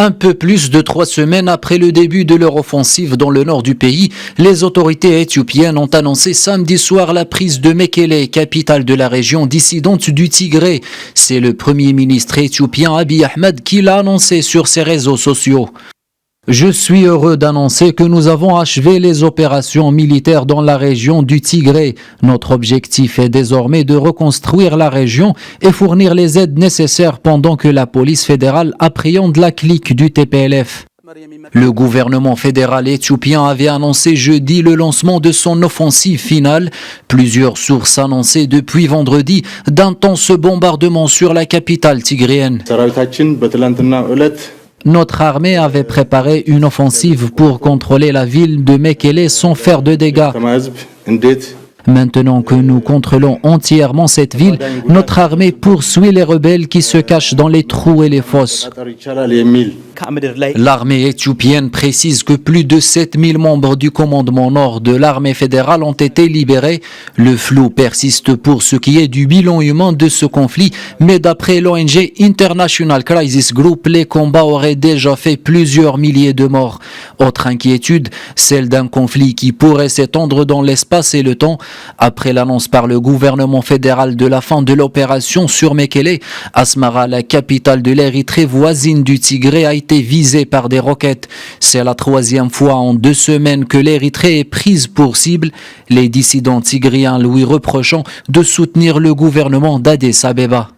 Un peu plus de 3 semaines après le début de leur offensive dans le nord du pays, les autorités éthiopiennes ont annoncé samedi soir la prise de Mekele, capitale de la région dissidente du Tigré. C'est le premier ministre éthiopien Abiy Ahmed qui l'a annoncé sur ses réseaux sociaux. Je suis heureux d'annoncer que nous avons achevé les opérations militaires dans la région du Tigré. Notre objectif est désormais de reconstruire la région et fournir les aides nécessaires pendant que la police fédérale appréhende la clique du TPLF. Le gouvernement fédéral éthiopien avait annoncé jeudi le lancement de son offensive finale. Plusieurs sources annonçaient depuis vendredi d'intenses bombardements sur la capitale tigréenne. Notre armée avait préparé une offensive pour contrôler la ville de Mekele sans faire de dégâts. Maintenant que nous contrôlons entièrement cette ville, notre armée poursuit les rebelles qui se cachent dans les trous et les fosses. L'armée éthiopienne précise que plus de 7000 membres du commandement nord de l'armée fédérale ont été libérés. Le flou persiste pour ce qui est du bilan humain de ce conflit, mais d'après l'ONG International Crisis Group, les combats auraient déjà fait plusieurs milliers de morts. Autre inquiétude, celle d'un conflit qui pourrait s'étendre dans l'espace et le temps. Après l'annonce par le gouvernement fédéral de la fin de l'opération sur Mekele, Asmara, la capitale de l'Érythrée voisine du Tigré, a été visée par des roquettes. C'est la 3e fois en 2 semaines que l'Érythrée est prise pour cible, les dissidents tigriens lui reprochant de soutenir le gouvernement d'Addis Abeba.